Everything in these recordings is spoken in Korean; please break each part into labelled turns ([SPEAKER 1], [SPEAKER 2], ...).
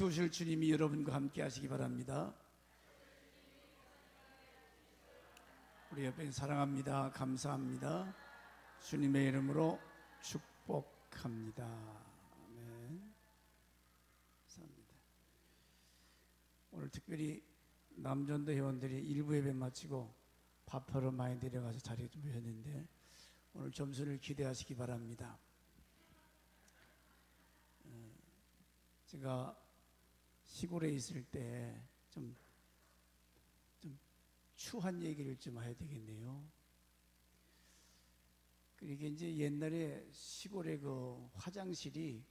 [SPEAKER 1] 오실 주님이 여러분과 함께 하시기 바랍니다. 우리 옆에 사랑합니다. 감사합니다. 주님의 이름으로 축복합니다. 아멘. 감사합니다. 오늘 특별히 남전도 회원들이 일부 예배 마치고 밥하러 많이 내려가서 자리에 좀 모였는데 오늘 점수를 기대하시기 바랍니다. 제가 시골에 있을 때 좀 추한 얘기를 좀 해야 되겠네요. 그러니까 이제 옛날에 시골의 그 화장실이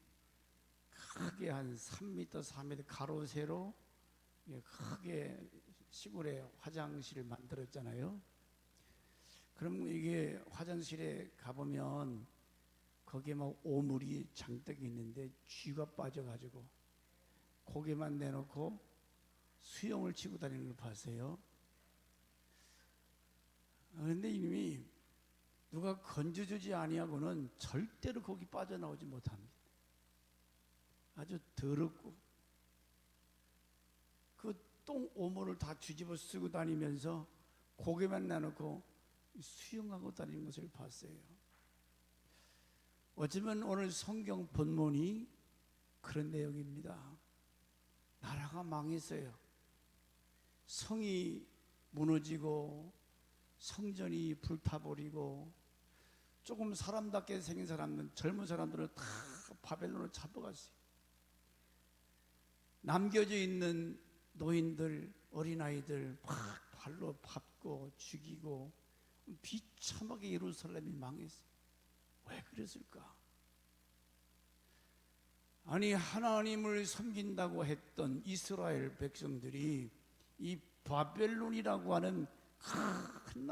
[SPEAKER 1] 크게 한 3m, 4m 가로 세로 크게 시골에 화장실을 만들었잖아요. 그럼 이게 화장실에 가보면 거기에 막 오물이 장떡 있는데 쥐가 빠져가지고 고개만 내놓고 수영을 치고 다니는 걸 봤어요. 그런데 이미 누가 건져주지 아니하고는 절대로 거기 빠져나오지 못합니다. 아주 더럽고 그 똥 오물을 다 뒤집어 쓰고 다니면서 고개만 내놓고 수영하고 다니는 것을 봤어요. 어쩌면 오늘 성경 본문이 그런 내용입니다. 나라가 망했어요. 성이 무너지고 성전이 불타버리고 조금 사람답게 생긴 사람들, 젊은 사람들은 다 바벨론으로 잡아갔어요. 남겨져 있는 노인들, 어린아이들 막 발로 밟고 죽이고 비참하게 예루살렘이 망했어요. 왜 그랬을까? 아니, 하나님을 섬긴다고 했던 이스라엘 백성들이 이 바벨론이라고 하는 큰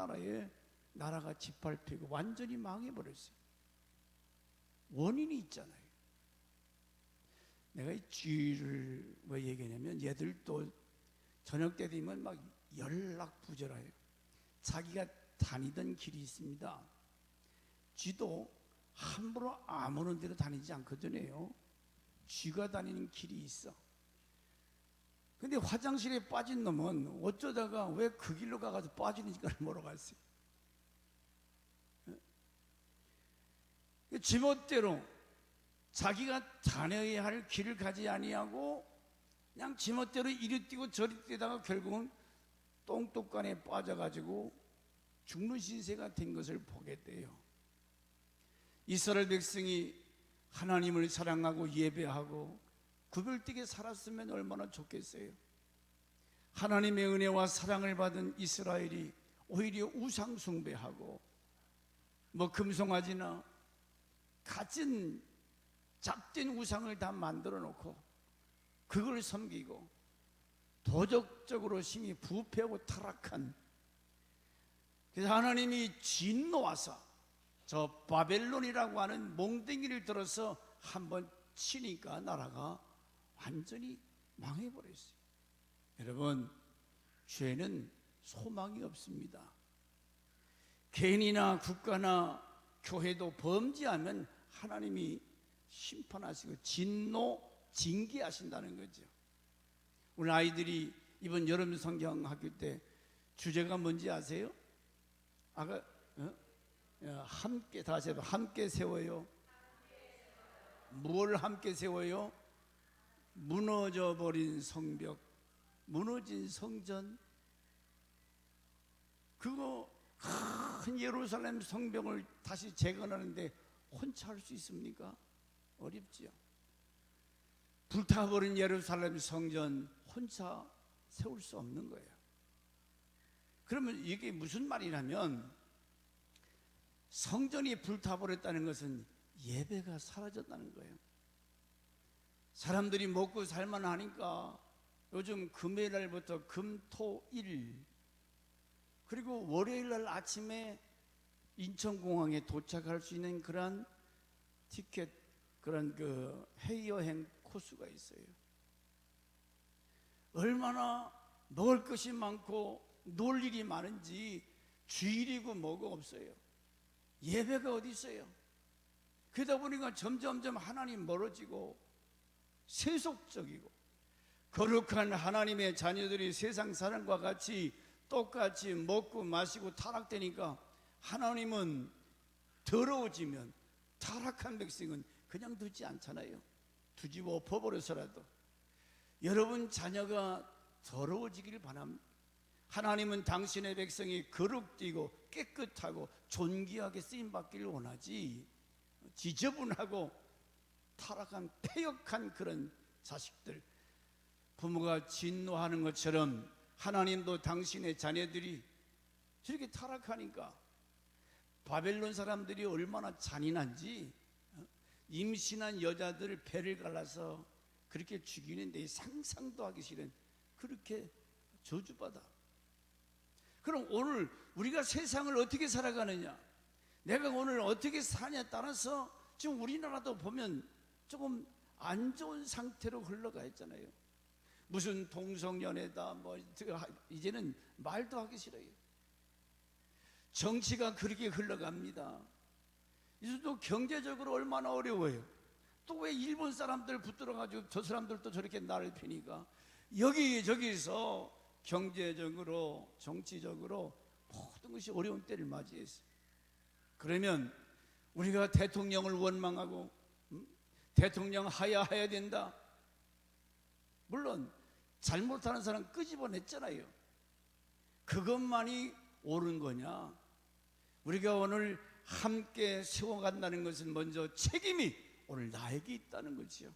[SPEAKER 1] 나라가 짓밟히고 완전히 망해버렸어요. 원인이 있잖아요. 내가 이 주의를 왜 얘기하냐면 얘들도 저녁 때 되면 막 연락부절해요. 자기가 다니던 길이 있습니다. 쥐도 함부로 아무런 데로 다니지 않거든요. 쥐가 다니는 길이 있어. 근데 화장실에 빠진 놈은 어쩌다가 왜 그 길로 가서 빠지는지를 모르겠어요. 지멋대로 자기가 다녀야 할 길을 가지 아니하고 그냥 지멋대로 이리 뛰고 저리 뛰다가 결국은 똥똑간에 빠져가지고 죽는 신세가 된 것을 보게 돼요. 이스라엘 백성이 하나님을 사랑하고 예배하고 구별되게 살았으면 얼마나 좋겠어요. 하나님의 은혜와 사랑을 받은 이스라엘이 오히려 우상 숭배하고 뭐 금송아지나 가진 잡된 우상을 다 만들어 놓고 그걸 섬기고 도덕적으로 심히 부패하고 타락한, 그래서 하나님이 진노하사 저 바벨론이라고 하는 몽둥이를 들어서 한번 치니까 나라가 완전히 망해버렸어요. 여러분, 죄는 소망이 없습니다. 개인이나 국가나 교회도 범죄하면 하나님이 심판하시고 진노, 징계하신다는 거죠. 우리 아이들이 이번 여름 성경 학교 때 주제가 뭔지 아세요? 아까 함께, 다시 해봐. 함께 세워요. 뭘 함께 세워요? 무너져버린 성벽, 무너진 성전. 그거 큰 예루살렘 성벽을 다시 재건하는데 혼자 할 수 있습니까? 어렵지요. 불타버린 예루살렘 성전 혼자 세울 수 없는 거예요. 그러면 이게 무슨 말이냐면 성전이 불타버렸다는 것은 예배가 사라졌다는 거예요. 사람들이 먹고 살만 하니까 요즘 금요일날부터 금토일 그리고 월요일날 아침에 인천공항에 도착할 수 있는 그런 티켓, 그런 그 해외여행 코스가 있어요. 얼마나 먹을 것이 많고 놀 일이 많은지 주일이고 뭐가 없어요. 예배가 어디 있어요? 그러다 보니까 점점점 하나님 멀어지고 세속적이고 거룩한 하나님의 자녀들이 세상 사람과 같이 똑같이 먹고 마시고 타락되니까 하나님은 더러워지면 타락한 백성은 그냥 두지 않잖아요. 두집어 엎어버려서라도 여러분 자녀가 더러워지기를 바랍니다. 하나님은 당신의 백성이 거룩되고 깨끗하고 존귀하게 쓰임받기를 원하지, 지저분하고 타락한 패역한 그런 자식들, 부모가 진노하는 것처럼 하나님도 당신의 자녀들이 저렇게 타락하니까 바벨론 사람들이 얼마나 잔인한지 임신한 여자들을 배를 갈라서 그렇게 죽이는데 상상도 하기 싫은 그렇게 저주받아. 그럼 오늘 우리가 세상을 어떻게 살아가느냐, 내가 오늘 어떻게 사냐에 따라서 지금 우리나라도 보면 조금 안 좋은 상태로 흘러가 있잖아요. 무슨 동성연애다 뭐 이제는 말도 하기 싫어요. 정치가 그렇게 흘러갑니다. 이제 또 경제적으로 얼마나 어려워요. 또 왜 일본 사람들 붙들어가지고 저 사람들도 저렇게 날을 피니까 여기저기서 경제적으로 정치적으로 모든 것이 어려운 때를 맞이했어요. 그러면 우리가 대통령을 원망하고 대통령 하야 된다. 물론 잘못하는 사람 끄집어냈잖아요. 그것만이 옳은 거냐? 우리가 오늘 함께 세워간다는 것은 먼저 책임이 오늘 나에게 있다는 거지요.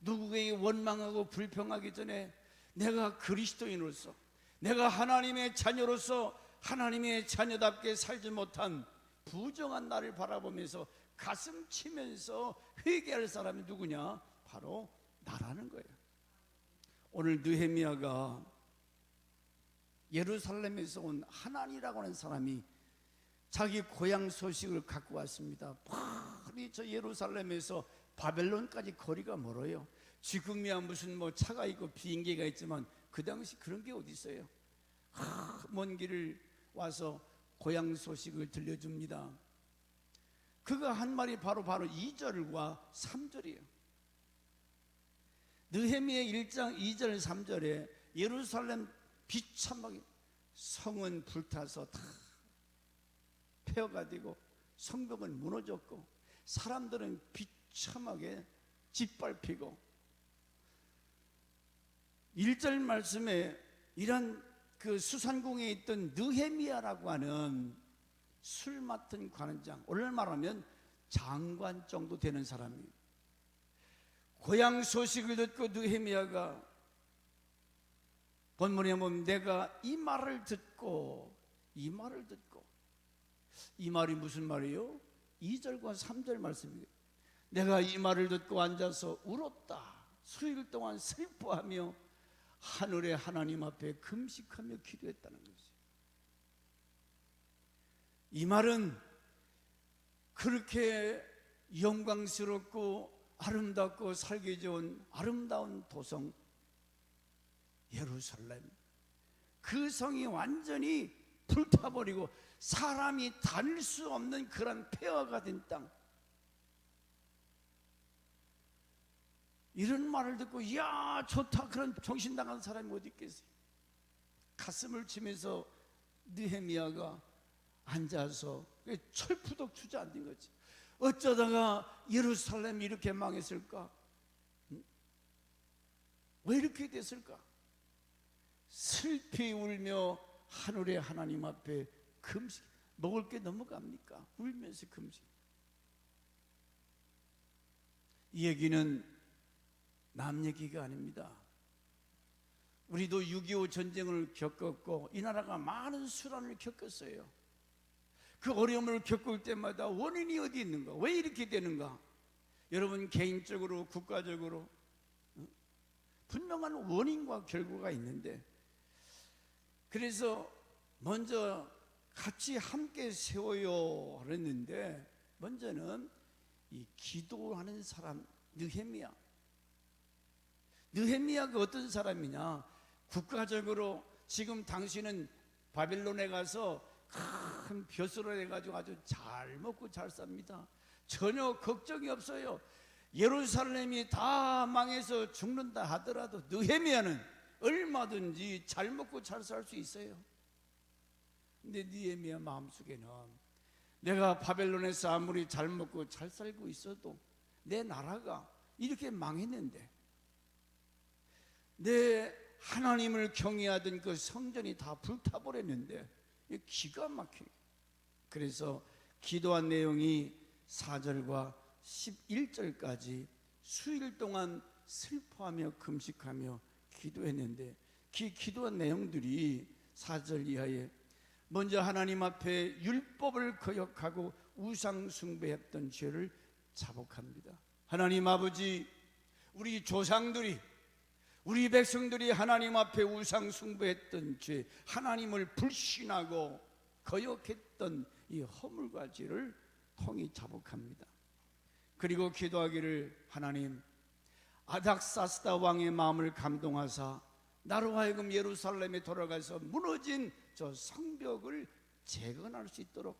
[SPEAKER 1] 누구에게 원망하고 불평하기 전에 내가 그리스도인으로서, 내가 하나님의 자녀로서 하나님의 자녀답게 살지 못한 부정한 나를 바라보면서 가슴 치면서 회개할 사람이 누구냐? 바로 나라는 거예요. 오늘 느헤미야가 예루살렘에서 온 하난이라고 하는 사람이 자기 고향 소식을 갖고 왔습니다. 빨리 저 예루살렘에서 바벨론까지 거리가 멀어요. 지금이야 무슨 뭐 차가 있고 비행기가 있지만 그 당시 그런 게 어디 있어요? 먼 길을 와서 고향 소식을 들려줍니다. 그가 한 말이 바로 2절과 3절이에요. 느헤미야 1장 2절 3절에 예루살렘 비참하게 성은 불타서 다 폐허가 되고 성벽은 무너졌고 사람들은 비참하게 짓밟히고, 1절 말씀에 이런 그 수산궁에 있던 느헤미야라고 하는 술 맡은 관원장, 오늘 말하면 장관 정도 되는 사람이에요. 고향 소식을 듣고 느헤미야가 본문에 보면 내가 이 말을 듣고 이 말이 무슨 말이에요? 2절과 3절 말씀이에요. 내가 이 말을 듣고 앉아서 울었다. 수일 동안 슬퍼하며 하늘의 하나님 앞에 금식하며 기도했다는 거죠. 이 말은 그렇게 영광스럽고 아름답고 살기 좋은 아름다운 도성 예루살렘, 그 성이 완전히 불타버리고 사람이 다닐 수 없는 그런 폐허가 된 땅, 이런 말을 듣고 이야 좋다, 그런 정신 나간 사람이 어디 있겠어요? 가슴을 치면서 느헤미야가 앉아서 철푸덕 주저앉은 거지. 어쩌다가 예루살렘이 이렇게 망했을까? 왜 이렇게 됐을까? 슬피 울며 하늘의 하나님 앞에 금식. 먹을 게 넘어갑니까? 울면서 금식. 이 얘기는 남 얘기가 아닙니다. 우리도 6.25 전쟁을 겪었고 이 나라가 많은 수란을 겪었어요. 그 어려움을 겪을 때마다 원인이 어디 있는가? 왜 이렇게 되는가? 여러분 개인적으로 국가적으로 분명한 원인과 결과가 있는데, 그래서 먼저 같이 함께 세워요 그랬는데, 먼저는 이 기도하는 사람 느헤미야가 어떤 사람이냐? 국가적으로 지금 당신은 바벨론에 가서 큰 벼슬을 해가지고 아주 잘 먹고 잘 삽니다. 전혀 걱정이 없어요. 예루살렘이 다 망해서 죽는다 하더라도 느헤미야는 얼마든지 잘 먹고 잘 살 수 있어요. 근데 느헤미야 마음속에는 내가 바벨론에서 아무리 잘 먹고 잘 살고 있어도 내 나라가 이렇게 망했는데, 내 하나님을 경외하던 그 성전이 다 불타버렸는데, 기가 막히게. 그래서 기도한 내용이 4절과 11절까지 수일 동안 슬퍼하며 금식하며 기도했는데, 기도한 내용들이 4절 이하에 먼저 하나님 앞에 율법을 거역하고 우상 숭배했던 죄를 자복합니다. 하나님 아버지, 우리 조상들이, 우리 백성들이 하나님 앞에 우상 숭배했던 죄, 하나님을 불신하고 거역했던 이 허물과 죄를 통히 자복합니다. 그리고 기도하기를, 하나님, 아닥사스다 왕의 마음을 감동하사 나로 하여금 예루살렘에 돌아가서 무너진 저 성벽을 재건할 수 있도록.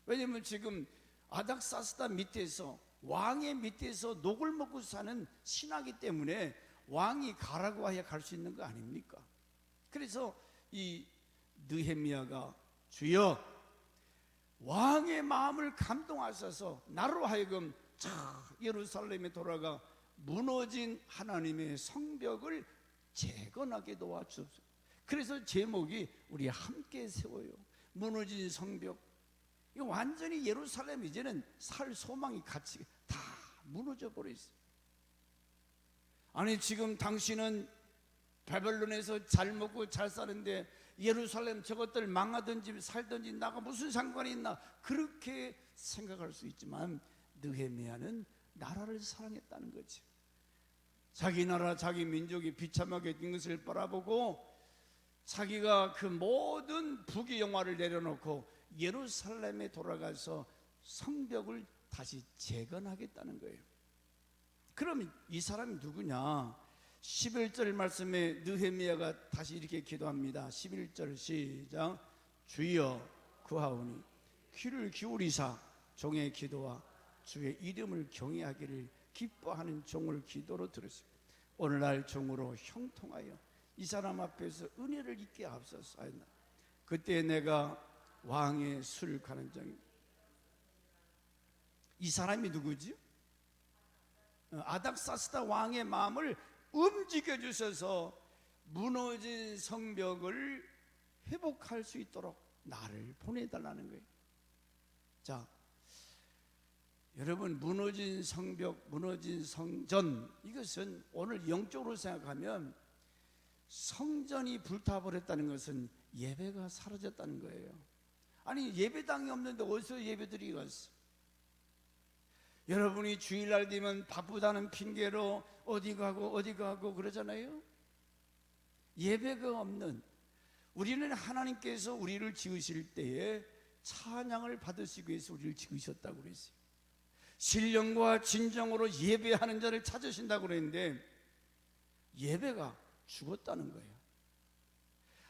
[SPEAKER 1] 왜냐하면 지금 아닥사스다 밑에서, 왕의 밑에서 녹을 먹고 사는 신하기 때문에 왕이 가라고 하야 갈 수 있는 거 아닙니까? 그래서 이 느헤미야가, 주여 왕의 마음을 감동하셔서 나로 하여금 예루살렘에 돌아가 무너진 하나님의 성벽을 재건하게 도와주옵소서. 그래서 제목이 우리 함께 세워요. 무너진 성벽. 이거 완전히 예루살렘 이제는 살 소망이 같이 다 무너져 버려 있어요. 아니, 지금 당신은 바벨론에서 잘 먹고 잘 사는데 예루살렘 저것들 망하든지 살든지 나가 무슨 상관이 있나, 그렇게 생각할 수 있지만 느헤미야는 나라를 사랑했다는 거지. 자기 나라, 자기 민족이 비참하게 된 것을 바라보고 자기가 그 모든 부귀영화를 내려놓고 예루살렘에 돌아가서 성벽을 다시 재건하겠다는 거예요. 그럼 이 사람이 누구냐? 11절 말씀에 느헤미야가 다시 이렇게 기도합니다. 11절 시작. 주여 구하오니 귀를 기울이사 종의 기도와 주의 이름을 경외하기를 기뻐하는 종을 기도로 들으시고 오늘날 종으로 형통하여 이 사람 앞에서 은혜를 잊게 하옵소서. 그때 내가 왕의 술 가는장이. 이 사람이 누구지? 아닥사스다 왕의 마음을 움직여 주셔서 무너진 성벽을 회복할 수 있도록 나를 보내달라는 거예요. 자, 여러분, 무너진 성벽, 무너진 성전, 이것은 오늘 영적으로 생각하면 성전이 불타버렸다는 것은 예배가 사라졌다는 거예요. 아니, 예배당이 없는데 어디서 예배드리고 갔어? 여러분이 주일날 되면 바쁘다는 핑계로 어디 가고 그러잖아요. 예배가 없는, 우리는 하나님께서 우리를 지으실 때에 찬양을 받으시기 위해서 우리를 지으셨다고 그랬어요. 신령과 진정으로 예배하는 자를 찾으신다고 그랬는데 예배가 죽었다는 거예요.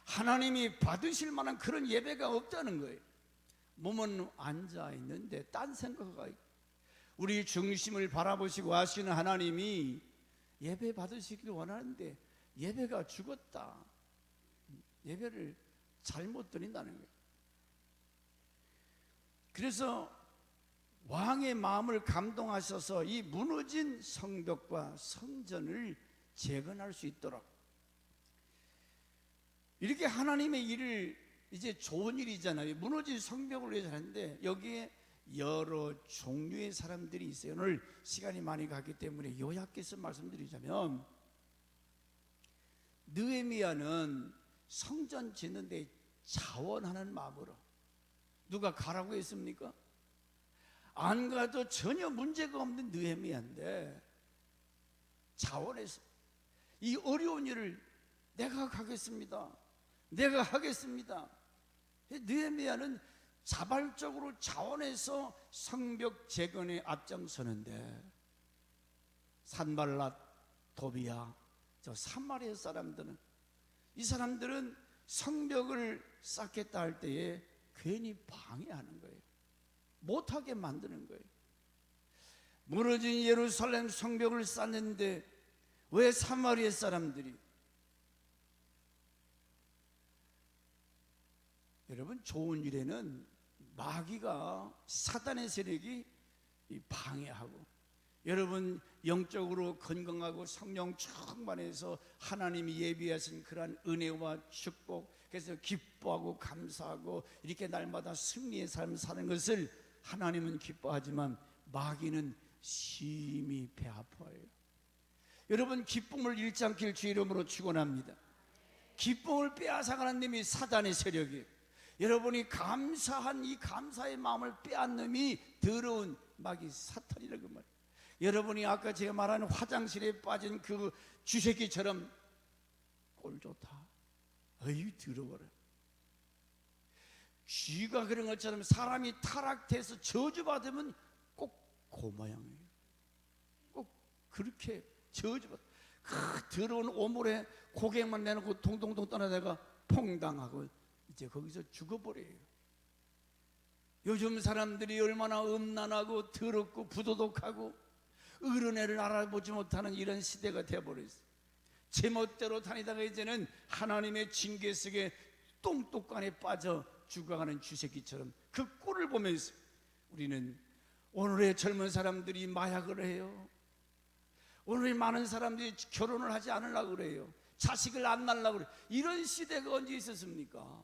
[SPEAKER 1] 하나님이 받으실 만한 그런 예배가 없다는 거예요. 몸은 앉아있는데 딴 생각가 있고, 우리 중심을 바라보시고 하시는 하나님이 예배 받으시길 원하는데 예배가 죽었다. 예배를 잘못 드린다는 거예요. 그래서 왕의 마음을 감동하셔서 이 무너진 성벽과 성전을 재건할 수 있도록, 이렇게 하나님의 일을, 이제 좋은 일이잖아요. 무너진 성벽을 위해서 하는데 여기에 여러 종류의 사람들이 있어요. 오늘 시간이 많이 가기 때문에 요약해서 말씀드리자면, 느헤미야는 성전 짓는데 자원하는 마음으로, 누가 가라고 했습니까? 안 가도 전혀 문제가 없는 느헤미야인데 자원해서 이 어려운 일을 내가 가겠습니다, 내가 하겠습니다. 느헤미야는 자발적으로 자원해서 성벽 재건에 앞장서는데 산발랏, 도비야, 저 사마리아 사람들은, 이 사람들은 성벽을 쌓겠다 할 때에 괜히 방해하는 거예요. 못하게 만드는 거예요. 무너진 예루살렘 성벽을 쌓는데 왜 사마리아 사람들이, 여러분, 좋은 일에는 마귀가, 사단의 세력이 방해하고, 여러분 영적으로 건강하고 성령 충만해서 하나님이 예비하신 그러한 은혜와 축복, 그래서 기뻐하고 감사하고 이렇게 날마다 승리의 삶을 사는 것을 하나님은 기뻐하지만 마귀는 심히 배 아파해요. 여러분, 기쁨을 잃지 않길 주의 이름으로 축원합니다. 기쁨을 빼앗아가는 놈이 사단의 세력이에요. 여러분이 감사한 이 감사의 마음을 빼앗는 놈이 더러운 마귀 사탄이라고 말이에요. 여러분이 아까 제가 말한 화장실에 빠진 그 쥐새끼처럼 꼴 좋다, 어이 더러워라. 쥐가 그런 것처럼 사람이 타락돼서 저주받으면 꼭 그 모양이에요. 꼭 그렇게 저주받아. 그 더러운 오물에 고개만 내놓고 동동동 떠나다가 퐁당하고 이제 거기서 죽어버려요. 요즘 사람들이 얼마나 음란하고 더럽고 부도덕하고 어른애를 알아보지 못하는 이런 시대가 되어버렸어요. 제멋대로 다니다가 이제는 하나님의 징계 속에 똥똑간에 빠져 죽어가는 쥐새끼처럼 그 꼴을 보면서 우리는, 오늘의 젊은 사람들이 마약을 해요. 오늘의 많은 사람들이 결혼을 하지 않으려고 그래요. 자식을 안 낳으려고 그래요. 이런 시대가 언제 있었습니까?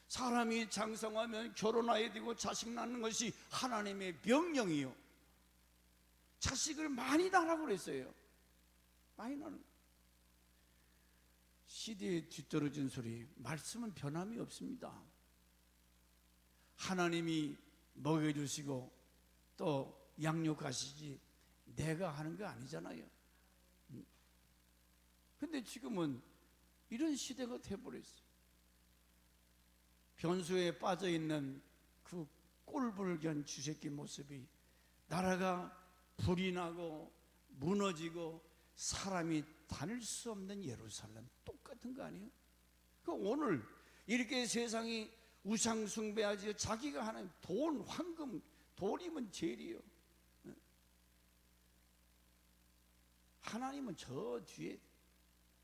[SPEAKER 1] 사람이 장성하면 결혼해야 되고 자식 낳는 것이 하나님의 명령이요. 자식을 많이 낳으라고 그랬어요. 많이 낳는. 시대에 뒤떨어진 소리, 말씀은 변함이 없습니다. 하나님이 먹여주시고 또 양육하시지 내가 하는 거 아니잖아요. 근데 지금은 이런 시대가 돼버렸어요. 변수에 빠져있는 그 꼴불견 쥐새끼 모습이 나라가 불이 나고 무너지고 사람이 다닐 수 없는 예루살렘, 똑같은 거 아니에요? 그 오늘 이렇게 세상이 우상 숭배하지, 자기가 하는 돈, 황금, 돈이면 제일이요. 하나님은 저 뒤에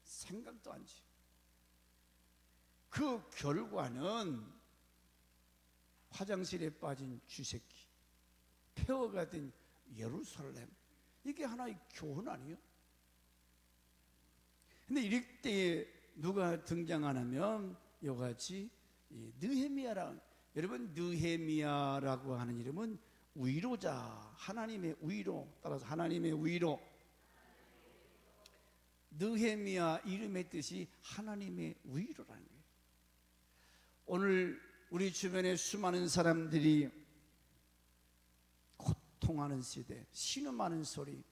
[SPEAKER 1] 생각도 안 지. 그 결과는 화장실에 빠진 쥐새끼, 폐허가 된 예루살렘, 이게 하나의 교훈 아니에요? 근데 이럴 때에 누가 등장하냐면 이같이 느헤미야라. 여러분, 느헤미야라고 하는 이름은 위로자, 하나님의 위로, 따라서 하나님의 위로. 느헤미야 이름의 뜻이 하나님의 위로라는 거예요. 오늘 우리 주변에 수많은 사람들이 고통하는 시대, 신음하는 소리,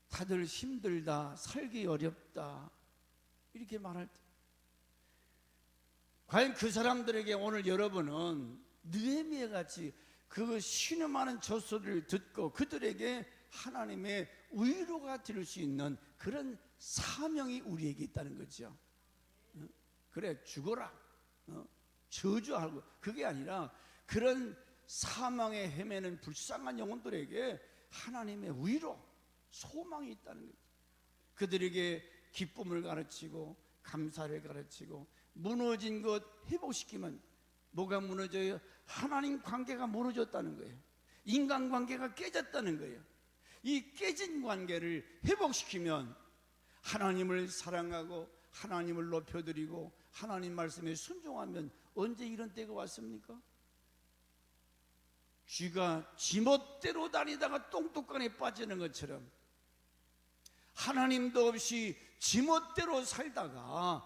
[SPEAKER 1] 다들 힘들다, 살기 어렵다, 이렇게 말할 때, 과연 그 사람들에게 오늘 여러분은 느헤미야 같이 그 신음하는 저 소리를 듣고 그들에게 하나님의 위로가 될 수 있는 그런 사명이 우리에게 있다는 거죠. 그래, 죽어라, 저주하고, 그게 아니라 그런 사망에 헤매는 불쌍한 영혼들에게 하나님의 위로, 소망이 있다는 거죠. 그들에게 기쁨을 가르치고 감사를 가르치고, 무너진 것 회복시키면 뭐가 무너져요? 하나님 관계가 무너졌다는 거예요. 인간관계가 깨졌다는 거예요. 이 깨진 관계를 회복시키면 하나님을 사랑하고 하나님을 높여드리고 하나님 말씀에 순종하면, 언제 이런 때가 왔습니까? 쥐가 지멋대로 다니다가 똥똑간에 빠지는 것처럼 하나님도 없이 지멋대로 살다가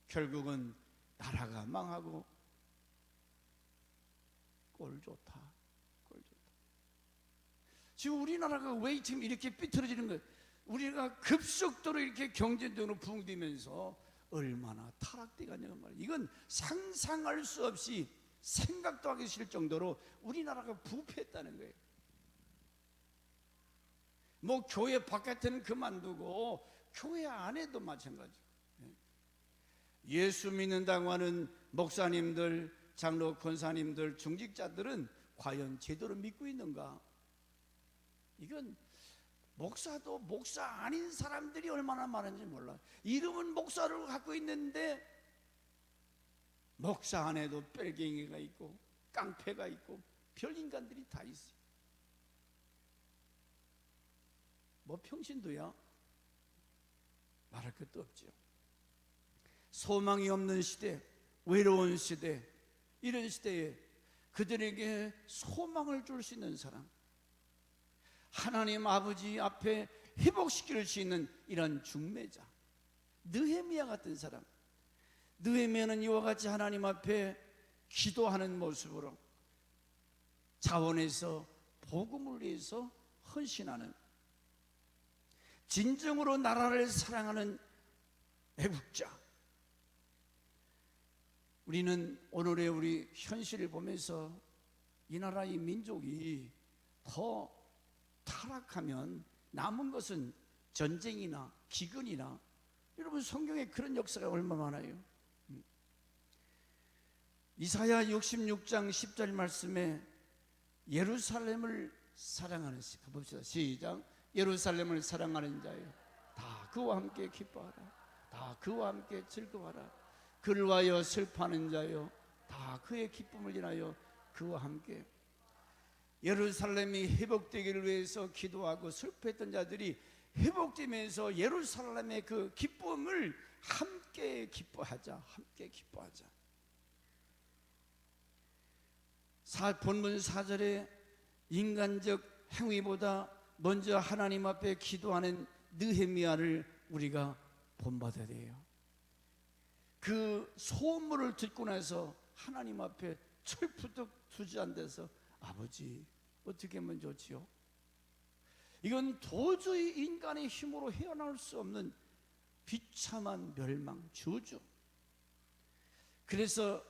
[SPEAKER 1] 결국은 나라가 망하고 꼴 좋다, 꼴 좋다. 지금 우리나라가 왜 지금 이렇게 삐뚤어지는 거예요? 우리가 급속도로 이렇게 경제적으로 붕괴되면서 얼마나 타락되겠냐고 말이에요. 이건 상상할 수 없이, 생각도 하기 싫을 정도로 우리나라가 부패했다는 거예요. 뭐 교회 바깥에는 그만두고 교회 안에도 마찬가지고, 예수 믿는다고 하는 목사님들, 장로, 권사님들, 중직자들은 과연 제대로 믿고 있는가? 이건 목사도 목사 아닌 사람들이 얼마나 많은지 몰라. 이름은 목사를 갖고 있는데 목사 안에도 뺄갱이가 있고 깡패가 있고 별 인간들이 다 있어요. 뭐 평신도야? 말할 것도 없죠. 소망이 없는 시대, 외로운 시대, 이런 시대에 그들에게 소망을 줄 수 있는 사람, 하나님 아버지 앞에 회복시킬 수 있는 이런 중매자, 느헤미야 같은 사람. 느헤미야는 이와 같이 하나님 앞에 기도하는 모습으로 자원해서 복음을 위해서 헌신하는, 진정으로 나라를 사랑하는 애국자. 우리는 오늘의 우리 현실을 보면서 이 나라의 민족이 더 타락하면 남은 것은 전쟁이나 기근이나, 여러분 성경에 그런 역사가 얼마나 많아요. 이사야 66장 10절 말씀에 예루살렘을 사랑하는, 봅시다. 시작. 예루살렘을 사랑하는 자여, 다 그와 함께 기뻐하라. 다 그와 함께 즐거워하라. 그를 위하여 슬퍼하는 자여, 다 그의 기쁨을 인하여 그와 함께. 예루살렘이 회복되기를 위해서 기도하고 슬퍼했던 자들이 회복되면서 예루살렘의 그 기쁨을 함께 기뻐하자. 함께 기뻐하자. 본문 4절에 인간적 행위보다 먼저 하나님 앞에 기도하는 느헤미야를 우리가 본받아야 돼요. 그 소문을 듣고 나서 하나님 앞에 철푸덕 주저앉아서, 아버지 어떻게 하면 좋지요? 이건 도저히 인간의 힘으로 헤어나올 수 없는 비참한 멸망, 저주. 그래서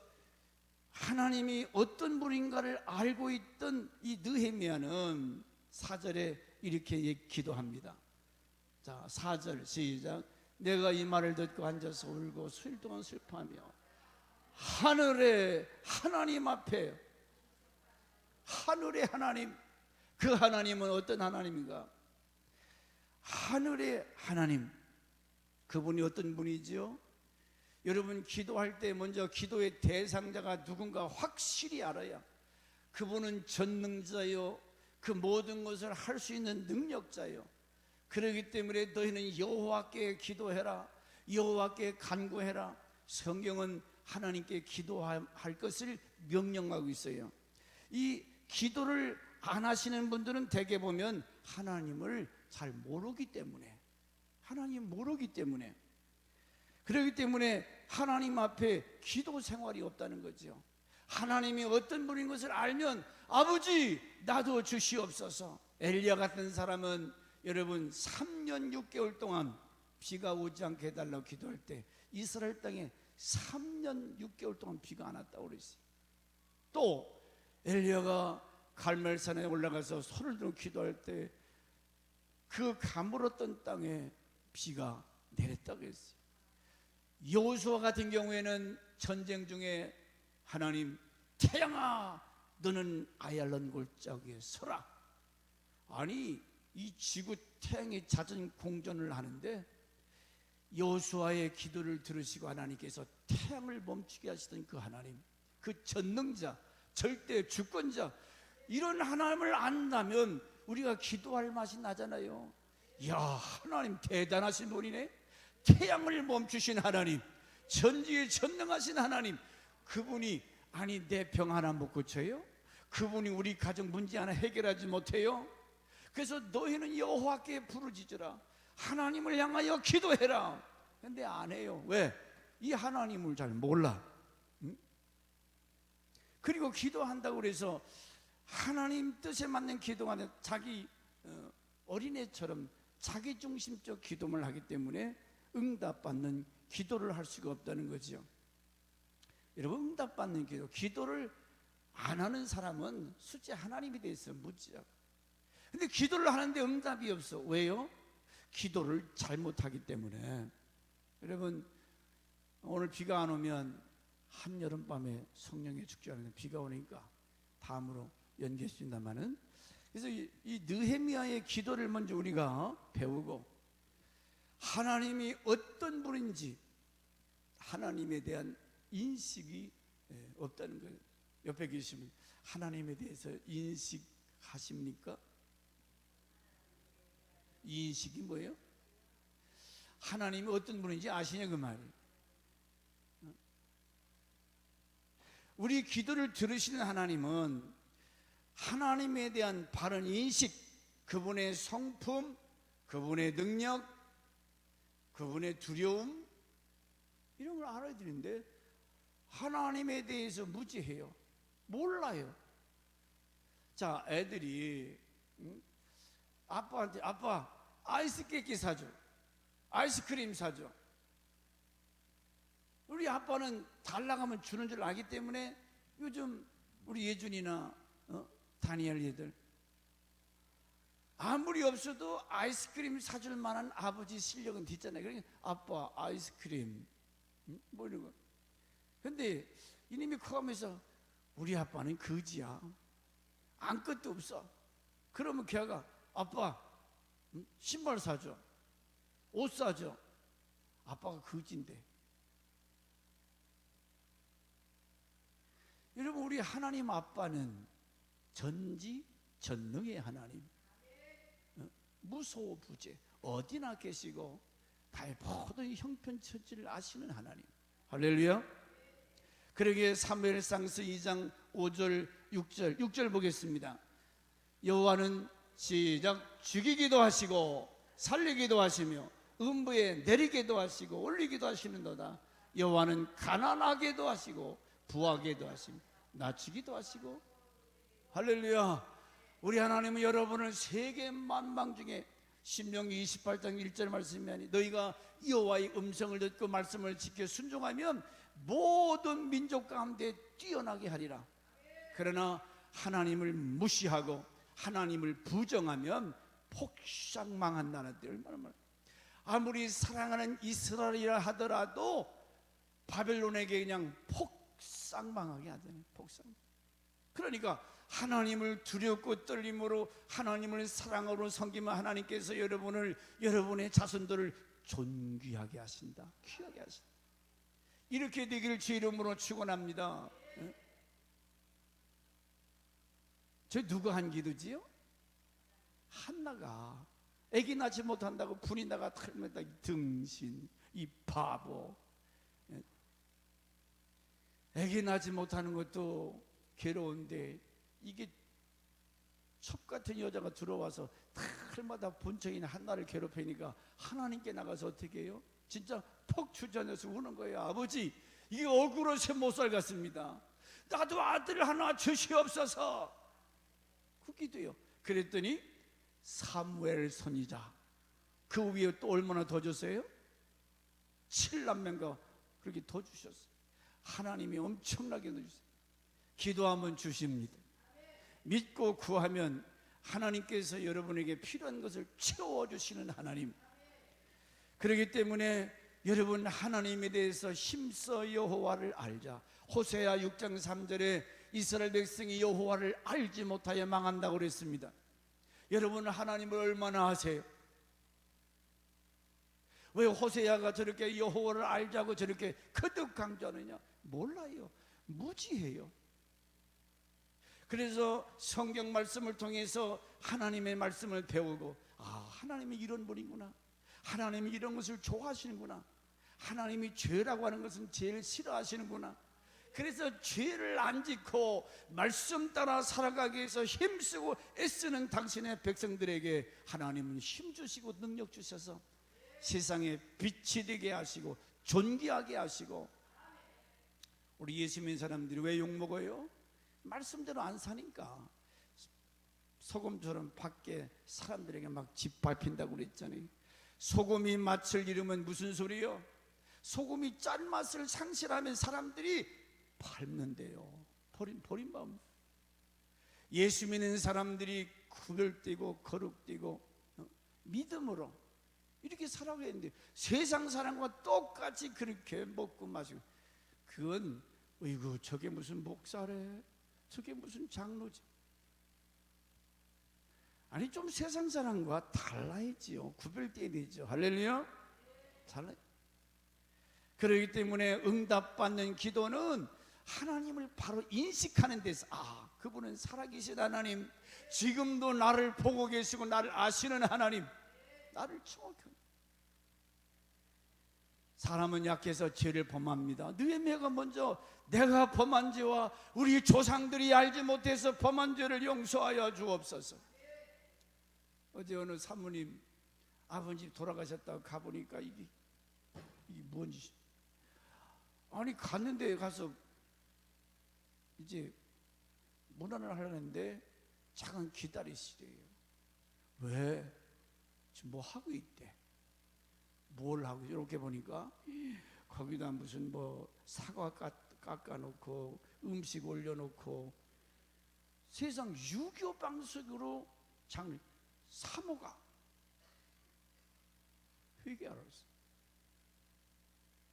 [SPEAKER 1] 하나님이 어떤 분인가를 알고 있던 이 느헤미야는 4절에 이렇게 기도합니다. 자, 4절 시작. 내가 이 말을 듣고 앉아서 울고 수일 동안 슬퍼하며 하늘의 하나님 앞에, 하늘의 하나님, 그 하나님은 어떤 하나님인가? 하늘의 하나님, 그분이 어떤 분이지요? 여러분 기도할 때 먼저 기도의 대상자가 누군가 확실히 알아야, 그분은 전능자요, 그 모든 것을 할 수 있는 능력자요. 그렇기 때문에 너희는 여호와께 기도해라, 여호와께 간구해라. 성경은 하나님께 기도할 것을 명령하고 있어요. 이 기도를 안 하시는 분들은 대개 보면 하나님을 잘 모르기 때문에, 하나님 모르기 때문에, 그렇기 때문에 하나님 앞에 기도 생활이 없다는 거죠. 하나님이 어떤 분인 것을 알면 아버지 나도 주시옵소서. 엘리야 같은 사람은 여러분 3년 6개월 동안 비가 오지 않게 해달라고 기도할 때 이스라엘 땅에 3년 6개월 동안 비가 안 왔다고 그랬어요. 또 엘리야가 갈멜산에 올라가서 손을 들고 기도할 때 그 가물었던 땅에 비가 내렸다고 했어요. 여호수아 같은 경우에는 전쟁 중에 하나님, 태양아 너는 아얄론 골짜기에 서라. 아니 이 지구 태양이 잦은 공전을 하는데 여호수아의 기도를 들으시고 하나님께서 태양을 멈추게 하시던 그 하나님, 그 전능자, 절대 주권자, 이런 하나님을 안다면 우리가 기도할 맛이 나잖아요. 이야, 하나님 대단하신 분이네. 태양을 멈추신 하나님, 전지에 전능하신 하나님, 그분이 아니 내 병 하나 못 고쳐요? 그분이 우리 가정 문제 하나 해결하지 못해요? 그래서 너희는 여호와께 부르짖으라, 하나님을 향하여 기도해라. 근데 안 해요. 왜? 이 하나님을 잘 몰라. 응? 그리고 기도한다고 그래서 하나님 뜻에 맞는 기도가 아니라 자기 어린애처럼 자기중심적 기도를 하기 때문에 응답받는 기도를 할 수가 없다는 거죠. 여러분, 응답받는 기도, 기도를 안 하는 사람은 수치 하나님에 대해서 묻지요. 근데 기도를 하는데 응답이 없어. 왜요? 기도를 잘못하기 때문에. 여러분, 오늘 비가 안 오면 한여름밤에 성령의 축제하는 비가 오니까 다음으로 연기했습니다만은, 그래서 이 느헤미야의 기도를 먼저 우리가 배우고 하나님이 어떤 분인지 하나님에 대한 인식이 없다는 거예요. 옆에 계시면 하나님에 대해서 인식하십니까? 이 인식이 뭐예요? 하나님이 어떤 분인지 아시냐 그 말이에요. 우리 기도를 들으시는 하나님은 하나님에 대한 바른 인식, 그분의 성품, 그분의 능력, 그분의 두려움, 이런 걸 알아야 되는데 하나님에 대해서 무지해요. 몰라요. 자, 애들이 아빠한테 아빠 아이스 깨끼 사줘, 아이스크림 사줘. 우리 아빠는 달라고 하면 주는 줄 알기 때문에 요즘 우리 예준이나 다니엘 얘들 아무리 없어도 아이스크림 사줄 만한 아버지 실력은 있잖아요. 그러니까 아빠 아이스크림 뭐 이런 거. 근데 이놈이 커가면서 우리 아빠는 거지야, 아무것도 없어. 그러면 걔가 아빠 신발 사줘, 옷 사줘. 아빠가 거지인데. 여러분, 우리 하나님 아빠는 전지전능의 하나님, 무소부재, 어디나 계시고 다의 모든 형편처지를 아시는 하나님. 할렐루야. 그러기에 사무엘상서 2장 5절 6절 보겠습니다. 여호와는 시작 죽이기도 하시고 살리기도 하시며 음부에 내리기도 하시고 올리기도 하시는도다. 여호와는 가난하게도 하시고 부하게도 하시며 낮추기도 하시고. 할렐루야. 우리 하나님은 여러분을 세계 만방 중에 신명기 28장 1절 말씀이 아니 너희가 여호와의 음성을 듣고 말씀을 지켜 순종하면 모든 민족 가운데 뛰어나게 하리라. 그러나 하나님을 무시하고 하나님을 부정하면 폭삭 망한다는데 얼마나 많아요. 아무리 사랑하는 이스라엘이라 하더라도 바벨론에게 그냥 폭삭 망하게 하잖아요. 폭삭. 그러니까 하나님을 두렵고 떨림으로 하나님을 사랑으로 섬기면 하나님께서 여러분의 자손들을 존귀하게 하신다, 귀하게 하신다. 이렇게 되기를 주 이름으로 축원합니다. 저 누가 한 기도지요? 한나가 아기 낳지 못한다고 분이 나가 털면다. 등신, 이 바보. 아기 낳지 못하는 것도 괴로운데 이게 첩 같은 여자가 들어와서 달마다 본청인 한나를 괴롭히니까 하나님께 나가서 어떻게 해요? 진짜 폭 주저앉아서 우는 거예요. 아버지, 이게 억울해서 못 살겠습니다. 나도 아들 하나 주시옵소서. 그 기도요. 그랬더니 사무엘 선지자 그 위에 또 얼마나 더 줬어요? 7남매가 그렇게 더 주셨어요. 하나님이 엄청나게 넣어주세요. 기도하면 주십니다. 믿고 구하면 하나님께서 여러분에게 필요한 것을 채워주시는 하나님. 그렇기 때문에 여러분 하나님에 대해서 힘써 여호와를 알자. 호세아 6장 3절에 이스라엘 백성이 여호와를 알지 못하여 망한다고 그랬습니다. 여러분 하나님을 얼마나 아세요? 왜 호세아가 저렇게 여호와를 알자고 저렇게 거듭 강조하느냐? 몰라요. 무지해요. 그래서 성경 말씀을 통해서 하나님의 말씀을 배우고 하나님이 이런 분이구나, 하나님이 이런 것을 좋아하시는구나, 하나님이 죄라고 하는 것은 제일 싫어하시는구나. 그래서 죄를 안 짓고 말씀 따라 살아가기 위해서 힘쓰고 애쓰는 당신의 백성들에게 하나님은 힘주시고 능력 주셔서 세상에 빛이 되게 하시고 존귀하게 하시고. 우리 예수 믿는 사람들이 왜 욕먹어요? 말씀대로 안 사니까. 소금처럼 밖에 사람들에게 막 짓밟힌다고 그랬잖아요. 소금이 맛을 잃으면 무슨 소리요? 소금이 짠맛을 상실하면 사람들이 밟는데요. 버림받는. 예수 믿는 사람들이 구별되고 거룩되고 믿음으로 이렇게 살아가야 되는데 세상 사람과 똑같이 그렇게 먹고 마시고, 그건 어이구 저게 무슨 목사래, 저게 무슨 장로지. 아니 좀 세상 사람과 달라야지요. 구별돼야 되죠. 할렐루야. 달라. 그렇기 때문에 응답받는 기도는 하나님을 바로 인식하는 데서, 아, 그분은 살아계신 하나님, 지금도 나를 보고 계시고 나를 아시는 하나님, 나를 정확히. 사람은 약해서 죄를 범합니다. 느헤미야가 먼저 내가 범한 죄와 우리 조상들이 알지 못해서 범한 죄를 용서하여 주옵소서. 어제 어느 사모님 아버님 돌아가셨다고 가보니까 이게 뭔지, 아니 갔는데 가서 이제 문안을 하려는데 잠깐 기다리시래요. 왜? 지금 뭐 하고 있대. 뭘 하고, 이렇게 보니까 거기다 무슨 뭐 사과 깎아놓고 음식 올려놓고 세상 유교 방식으로 사모가 회개하러 왔어.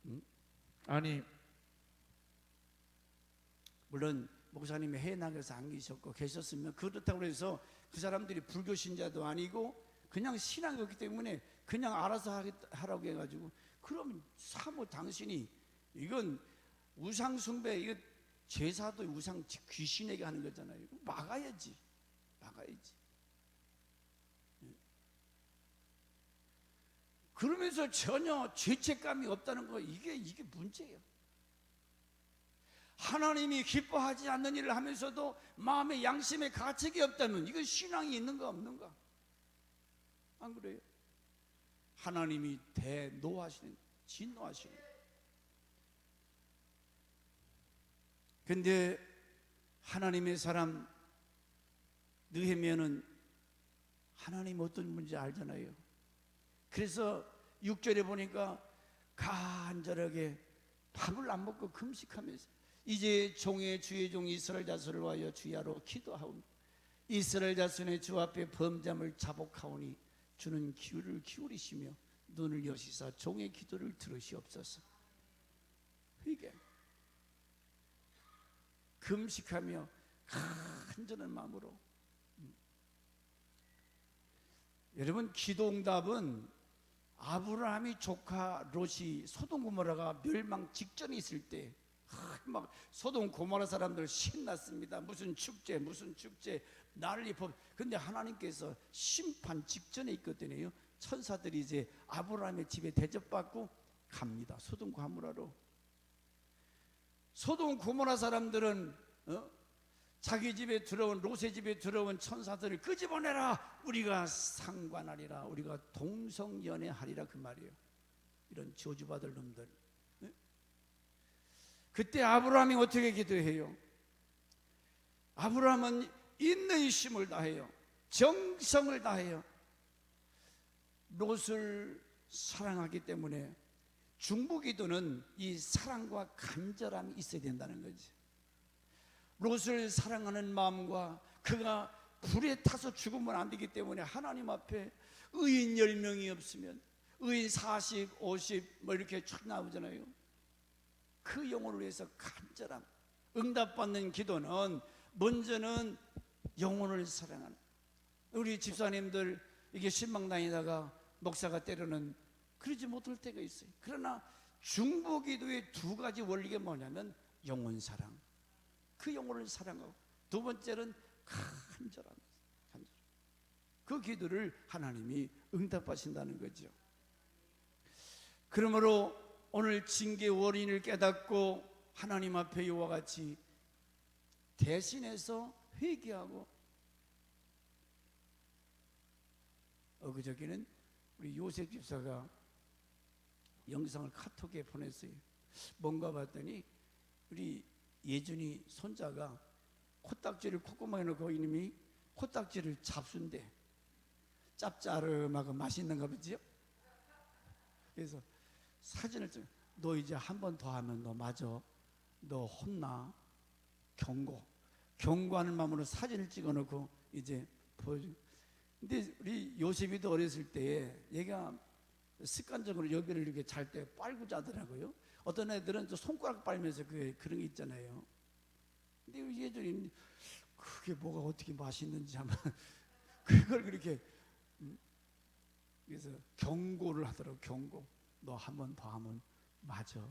[SPEAKER 1] 응? 아니 물론 목사님이 해외나가서 안 계셨고 계셨으면 그렇다고 해서 그 사람들이 불교 신자도 아니고 그냥 신앙이 없기 때문에 그냥 알아서 하라고 해가지고, 그러면 사모 당신이 이건 우상 숭배, 이거 제사도 우상 귀신에게 하는 거잖아요. 막아야지. 그러면서 전혀 죄책감이 없다는 거, 이게 문제예요. 하나님이 기뻐하지 않는 일을 하면서도 마음의 양심의 가책이 없다면 이건 신앙이 있는가 없는가? 안 그래요? 하나님이 대노하시는, 진노하시는. 근데 하나님의 사람 느헤미야는 하나님 어떤 분인지 알잖아요. 그래서 6절에 보니까 간절하게 밥을 안 먹고 금식하면서, 이제 종의 주의 종 이스라엘 자손을 위하여 주야로 기도하오니 이스라엘 자손의 주 앞에 범잠을 자복하오니 주는 귀를 기울이시며 눈을 여시사 종의 기도를 들으시옵소서. 이게 금식하며 간절한 마음으로. 여러분, 기도응답은 아브라함이 조카 롯이 소돔 고모라가 멸망 직전에 있을 때 막 소돔 고모라 사람들 신났습니다. 무슨 축제 난리 법. 근데 하나님께서 심판 직전에 있거든요. 천사들이 이제 아브라함의 집에 대접받고 갑니다. 소돔 고모라로. 소돔 고모라 사람들은 자기 집에 들어온, 롯의 집에 들어온 천사들을 끄집어내라, 우리가 상관하리라, 우리가 동성연애하리라, 그 말이에요. 이런 저주받을 놈들. 그때 아브라함이 어떻게 기도해요? 아브라함은 인내심을 다해요. 정성을 다해요. 롯을 사랑하기 때문에 중보기도는 이 사랑과 간절함이 있어야 된다는 거지. 롯을 사랑하는 마음과 그가 불에 타서 죽으면 안 되기 때문에 하나님 앞에 의인 10명이 없으면 의인 40, 50 뭐 이렇게 쭉 나오잖아요. 그 영혼을 위해서 간절함. 응답받는 기도는 먼저는 영혼을 사랑하는. 우리 집사님들 이게 신방다니다가 목사가 때로는 그러지 못할 때가 있어요. 그러나 중보기도의 두 가지 원리가 뭐냐면 영혼 사랑, 그 영혼을 사랑하고, 두 번째는 간절함. 그 기도를 하나님이 응답하신다는 거죠. 그러므로 오늘 징계 원인을 깨닫고 하나님 앞에 이와 같이 대신해서 회개하고, 그저께는 우리 요셉 집사가 영상을 카톡에 보냈어요. 뭔가 봤더니 우리 예준이 손자가 코딱지를 콧구멍에 넣고 이놈이 코딱지를 잡순대. 짭짜름하고 맛있는가 보지요? 그래서 사진을 찍어, 너 이제 한 번 더 하면 너 맞아, 너 혼나, 경고하는 마음으로 사진을 찍어 놓고 이제 보여줘. 근데 우리 요셉이도 어렸을 때 얘가 습관적으로 여기를 이렇게 잘 때 빨고 자더라고요. 어떤 애들은 또 손가락 빨면서 그런 게 있잖아요. 근데 예전에 그게 뭐가 어떻게 맛있는지 한번 그걸 그렇게 그래서 경고를 하더라고. 경고. 너 한 번 더 하면 맞아.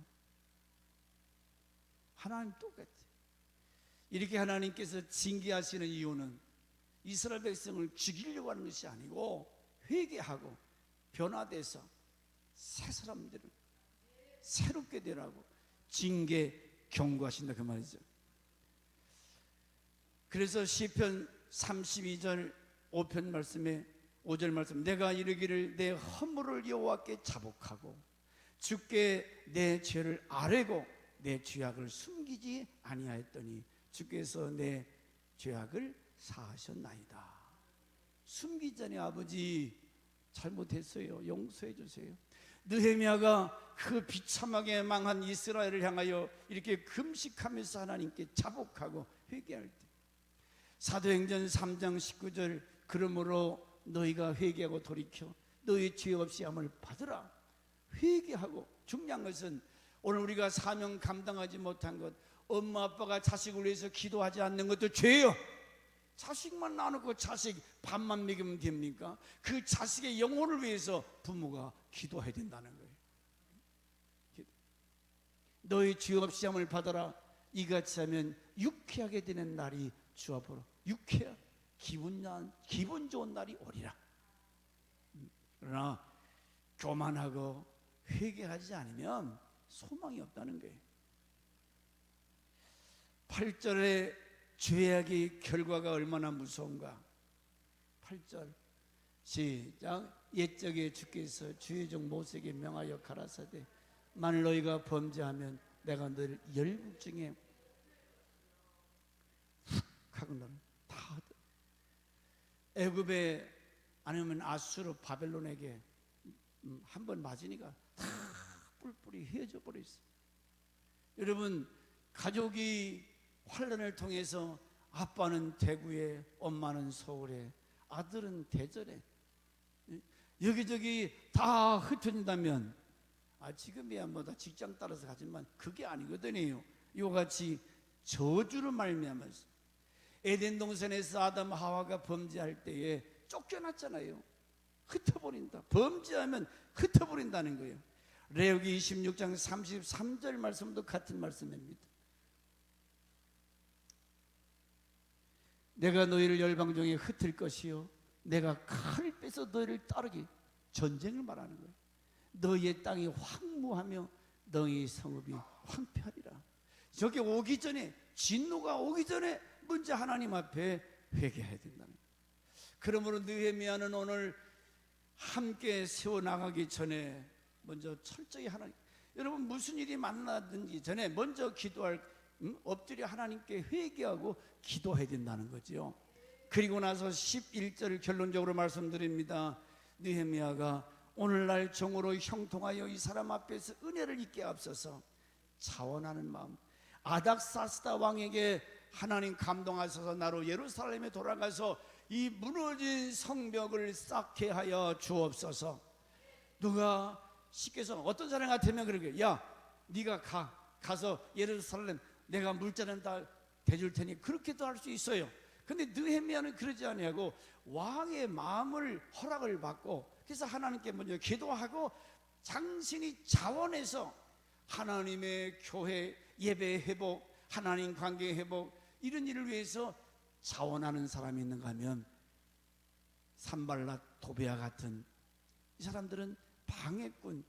[SPEAKER 1] 하나님 똑같아. 이렇게 하나님께서 징계하시는 이유는 이스라엘 백성을 죽이려고 하는 것이 아니고 회개하고 변화돼서 새 사람들을 새롭게 되라고 징계 경고하신다 그 말이죠. 그래서 시편 32절 5편 말씀에 5절 말씀, 내가 이르기를 내 허물을 여호와께 자복하고 주께 내 죄를 아뢰고 내 죄악을 숨기지 아니하였더니 주께서 내 죄악을 사하셨나이다. 숨기지 않니 아버지 잘못했어요. 용서해 주세요. 느헤미야가 그 비참하게 망한 이스라엘을 향하여 이렇게 금식하면서 하나님께 자복하고 회개할 때, 사도행전 3장 19절, 그러므로 너희가 회개하고 돌이켜 너희 죄 없이 함을 받으라. 회개하고, 중요한 것은 오늘 우리가 사명 감당하지 못한 것, 엄마 아빠가 자식을 위해서 기도하지 않는 것도 죄예요. 자식만 낳아놓고 자식 밥만 먹이면 됩니까? 그 자식의 영혼을 위해서 부모가 기도해야 된다는 거예요. 너희 죄 없이 함을 받아라. 이같이 하면 유쾌하게 되는 날이 주 앞으로, 유쾌한 기분 좋은 날이 오리라. 그러나 교만하고 회개하지 않으면 소망이 없다는 거예요. 8절에 죄악의 결과가 얼마나 무서운가. 8절 시작. 옛적에 주께서 주의 종 모세에게 명하여 가라사대 만일 너희가 범죄하면 내가 너를 열국 중에 훅 하고 너는 다 애굽에 아니면 아수르 바벨론에게 한번 맞으니까 다 뿔뿔이 헤어져 버렸어요. 여러분, 가족이 환란을 통해서 아빠는 대구에, 엄마는 서울에, 아들은 대전에, 여기저기 다 흩어진다면, 지금이야 뭐 다 직장 따라서 가지만 그게 아니거든요. 이와 같이 저주를 말미암아서 에덴 동산에서 아담 하와가 범죄할 때에 쫓겨났잖아요. 흩어버린다. 범죄하면 흩어버린다는 거예요. 레위기 26장 33절 말씀도 같은 말씀입니다. 내가 너희를 열방 중에 흩을 것이요 내가 칼을 빼서 너희를 따르게, 전쟁을 말하는 거예요. 너희의 땅이 황무하며 너희 성읍이 황폐하리라. 저게 오기 전에, 진노가 오기 전에 먼저 하나님 앞에 회개해야 된다는 거예요. 그러므로 느헤미야는 오늘 함께 세워나가기 전에 먼저 철저히 하나님, 여러분 무슨 일이 만나든지 전에 먼저 기도할, 엎드려 하나님께 회개하고 기도해야 된다는 거죠. 그리고 나서 11절 결론적으로 말씀드립니다. 느헤미야가 오늘날 종으로 형통하여 이 사람 앞에서 은혜를 입게 앞서서 자원하는 마음, 아닥사스다 왕에게 하나님 감동하셔서 나로 예루살렘에 돌아가서 이 무너진 성벽을 쌓게 하여 주옵소서. 누가 쉽게 해서 어떤 사람 같으면 그러게, 야 네가 가서 예루살렘 내가 물자는 다 대줄 테니, 그렇게도 할 수 있어요. 근데 느헤미야는 그러지 아니하고 왕의 마음을 허락을 받고, 그래서 하나님께 먼저 기도하고 당신이 자원해서 하나님의 교회 예배 회복, 하나님 관계 회복, 이런 일을 위해서 자원하는 사람이 있는가 하면 산발랏 도베아 같은 이 사람들은 방해꾼,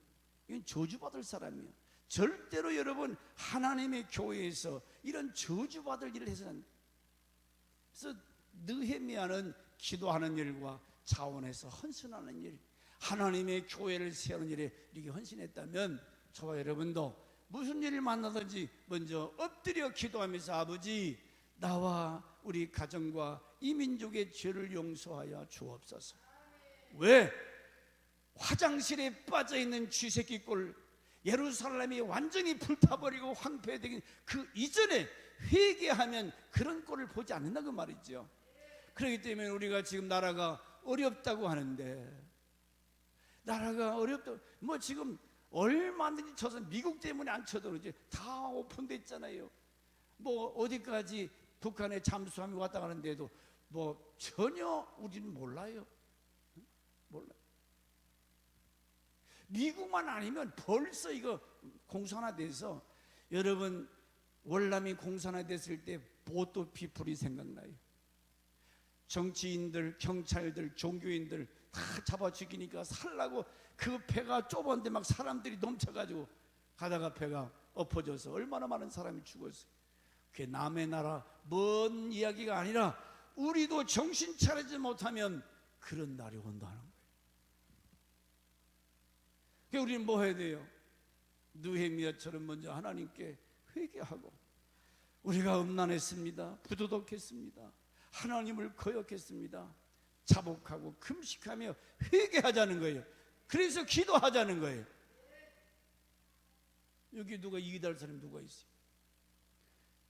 [SPEAKER 1] 이건 저주받을 사람이에요. 절대로 여러분 하나님의 교회에서 이런 저주받을 일을 해서는 안 돼요. 그래서 느헤미야는 기도하는 일과 자원해서 헌신하는 일, 하나님의 교회를 세우는 일에 이렇게 헌신했다면 저와 여러분도 무슨 일을 만나든지 먼저 엎드려 기도하면서 아버지, 나와 우리 가정과 이 민족의 죄를 용서하여 주옵소서. 왜? 화장실에 빠져있는 쥐새끼 꼴, 예루살렘이 완전히 불타버리고 황폐되긴 그 이전에 회개하면 그런 꼴을 보지 않는다 그 말이죠. 그렇기 때문에 우리가 지금 나라가 어렵다고 하는데, 나라가 어렵다고, 뭐 지금 얼마든지 쳐서 미국 때문에 안 쳐도 그러지 다 오픈됐잖아요. 뭐 어디까지 북한에 잠수함이 왔다 가는데도 뭐 전혀 우리는 몰라요. 몰라요. 미국만 아니면 벌써 이거 공산화돼서, 여러분 월남이 공산화됐을 때 보도 피플이 생각나요. 정치인들, 경찰들, 종교인들 다 잡아 죽이니까 살라고 그 배가 좁은데 막 사람들이 넘쳐가지고 가다가 배가 엎어져서 얼마나 많은 사람이 죽었어요. 그게 남의 나라 먼 이야기가 아니라 우리도 정신 차리지 못하면 그런 날이 온다는 거예요. 그러니까 우리는 뭐 해야 돼요? 느헤미야처럼 먼저 하나님께 회개하고, 우리가 음란했습니다, 부도덕했습니다, 하나님을 거역했습니다, 자복하고 금식하며 회개하자는 거예요. 그래서 기도하자는 거예요. 여기 누가 이기달 사람이 누가 있어요?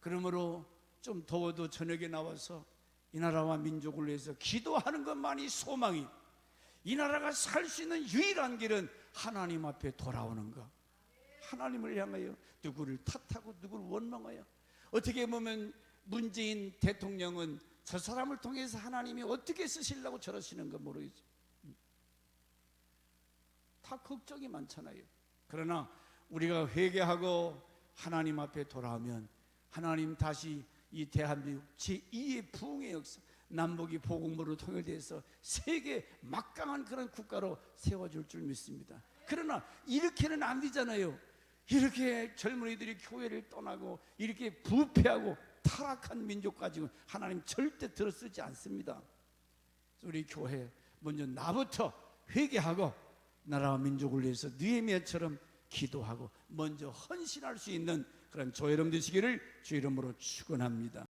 [SPEAKER 1] 그러므로 좀 더워도 저녁에 나와서 이 나라와 민족을 위해서 기도하는 것만이 소망이, 이 나라가 살 수 있는 유일한 길은 하나님 앞에 돌아오는 것, 하나님을 향하여 누구를 탓하고 누구를 원망하여. 어떻게 보면 문재인 대통령은 저 사람을 통해서 하나님이 어떻게 쓰시려고 저러시는 가 모르겠죠. 다 걱정이 많잖아요. 그러나 우리가 회개하고 하나님 앞에 돌아오면 하나님 다시 이 대한민국 제2의 부흥의 역사, 남북이 보국모로 통일돼서 세계 막강한 그런 국가로 세워줄 줄 믿습니다. 그러나 이렇게는 안 되잖아요. 이렇게 젊은이들이 교회를 떠나고 이렇게 부패하고 타락한 민족 가지고 하나님 절대 들어쓰지 않습니다. 우리 교회 먼저 나부터 회개하고 나라와 민족을 위해서 느헤미야처럼 기도하고 먼저 헌신할 수 있는 그런 저 여러분 되시기를 주 이름으로 축원합니다.